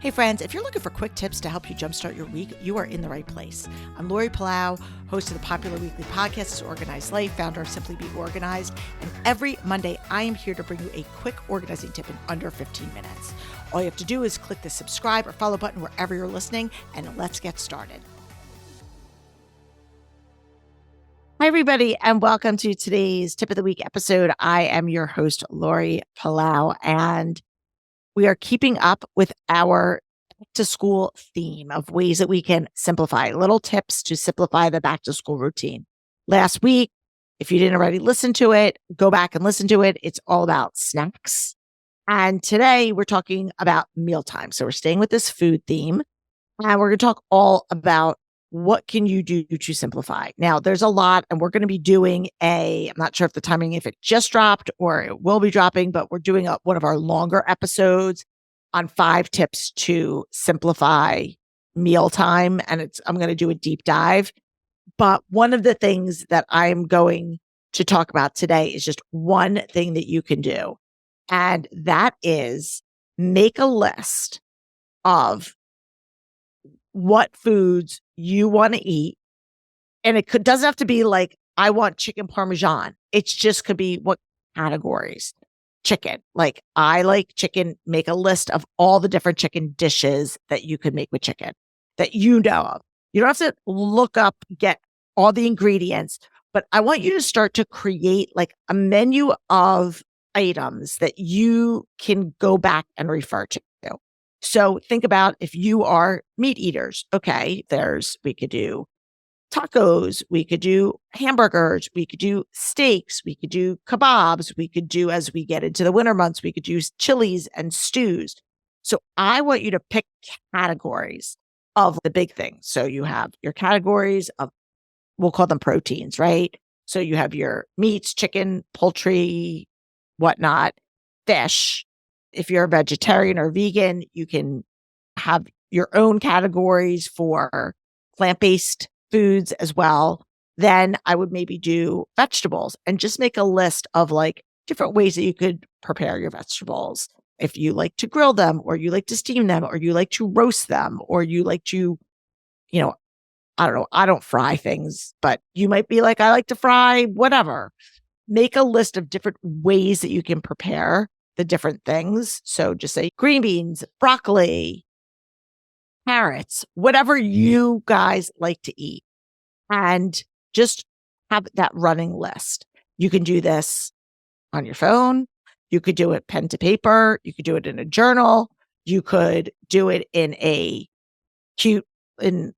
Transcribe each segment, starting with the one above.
Hey friends, if you're looking for quick tips to help you jumpstart your week, you are in the right place. I'm Lori Palau, host of the popular weekly podcast, Organized Life, founder of Simply Be Organized. And every Monday, I am here to bring you a quick organizing tip in under 15 minutes. All you have to do is click the subscribe or follow button wherever you're listening, and let's get started. Hi, everybody, and welcome to today's Tip of the Week episode. I am your host, Lori Palau, and we are keeping up with our back to school theme of ways that we can simplify, little tips to simplify the back to school routine. Last week, if you didn't already listen to it, go back and listen to it. It's all about snacks. And today we're talking about mealtime. So we're staying with this food theme, and we're going to talk all about what can you do to simplify. Now, there's a lot, and we're going to be doing I'm not sure if the timing, if it just dropped or it will be dropping, but we're doing one of our longer episodes on 5 tips to simplify mealtime. And I'm going to do a deep dive. But one of the things that I'm going to talk about today is just one thing that you can do. And that is make a list of what foods you want to eat. And it doesn't have to be like, I want chicken Parmesan. It just could be what categories. Chicken. Like, I like chicken. Make a list of all the different chicken dishes that you could make with chicken that you know of. You don't have to look up, get all the ingredients, but I want you to start to create like a menu of items that you can go back and refer to. So think about if you are meat eaters. Okay, we could do tacos, we could do hamburgers, we could do steaks, we could do kebabs, we could do, as we get into the winter months, we could do chilies and stews. So I want you to pick categories of the big things. So you have your categories of, we'll call them proteins, right? So you have your meats, chicken, poultry, whatnot, fish. If you're a vegetarian or vegan, you can have your own categories for plant-based foods as well. Then I would maybe do vegetables and just make a list of like different ways that you could prepare your vegetables. If you like to grill them, or you like to steam them, or you like to roast them, or you like to, I don't know, I don't fry things, but you might be like, I like to fry whatever. Make a list of different ways that you can prepare the different things. So just say green beans, broccoli, carrots, whatever you guys like to eat, and just have that running list. You can do this on your phone. You could do it pen to paper. You could do it in a journal. You could do it on a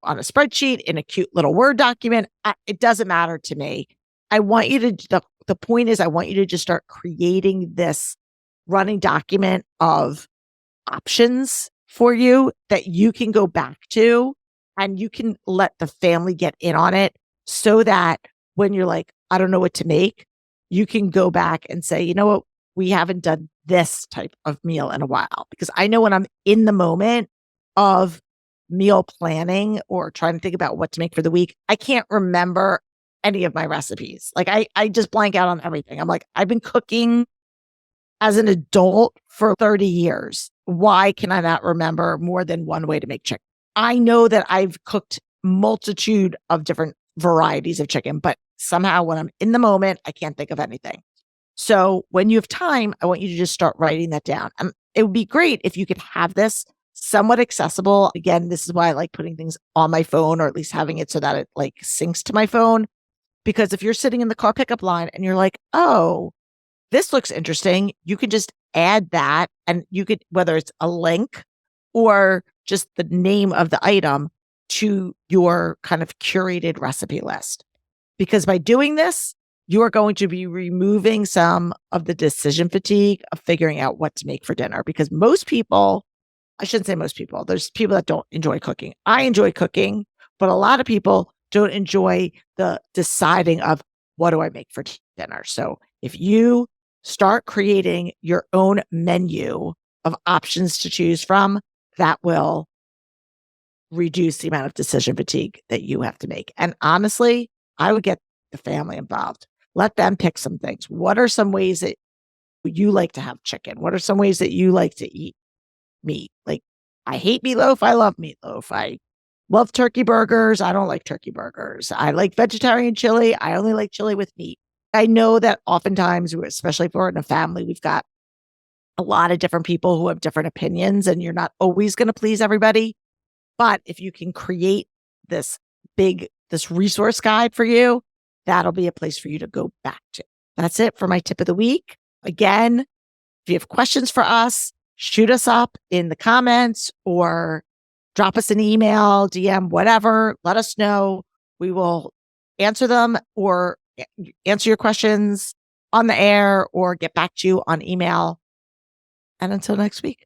spreadsheet, in a cute little Word document. It doesn't matter to me. I want you to, the point is, I want you to just start creating this running document of options for you that you can go back to, and you can let the family get in on it, so that when you're like, I don't know what to make, you can go back and say, you know what, we haven't done this type of meal in a while. Because I know when I'm in the moment of meal planning or trying to think about what to make for the week, I can't remember any of my recipes. Like I just blank out on everything. I'm like, I've been cooking as an adult for 30 years. Why can I not remember more than one way to make chicken? I know that I've cooked multitude of different varieties of chicken, but somehow when I'm in the moment, I can't think of anything. So when you have time, I want you to just start writing that down. And it would be great if you could have this somewhat accessible. Again, this is why I like putting things on my phone, or at least having it so that it like syncs to my phone. Because if you're sitting in the car pickup line and you're like, oh, this looks interesting, you can just add that, and you could, whether it's a link or just the name of the item, to your kind of curated recipe list. Because by doing this, you're going to be removing some of the decision fatigue of figuring out what to make for dinner. Because most people, I shouldn't say most people, there's people that don't enjoy cooking. I enjoy cooking, but a lot of people don't enjoy the deciding of what do I make for dinner. So if you start creating your own menu of options to choose from, that will reduce the amount of decision fatigue that you have to make. And honestly, I would get the family involved. Let them pick some things. What are some ways that you like to have chicken? What are some ways that you like to eat meat? Like, I hate meatloaf. I love meatloaf. I love turkey burgers. I don't like turkey burgers. I like vegetarian chili. I only like chili with meat. I know that oftentimes, especially if we're in a family, we've got a lot of different people who have different opinions, and you're not always going to please everybody. But if you can create this this resource guide for you, that'll be a place for you to go back to. That's it for my tip of the week. Again, if you have questions for us, shoot us up in the comments or drop us an email, DM, whatever. Let us know. We will answer them or answer your questions on the air or get back to you on email. And until next week.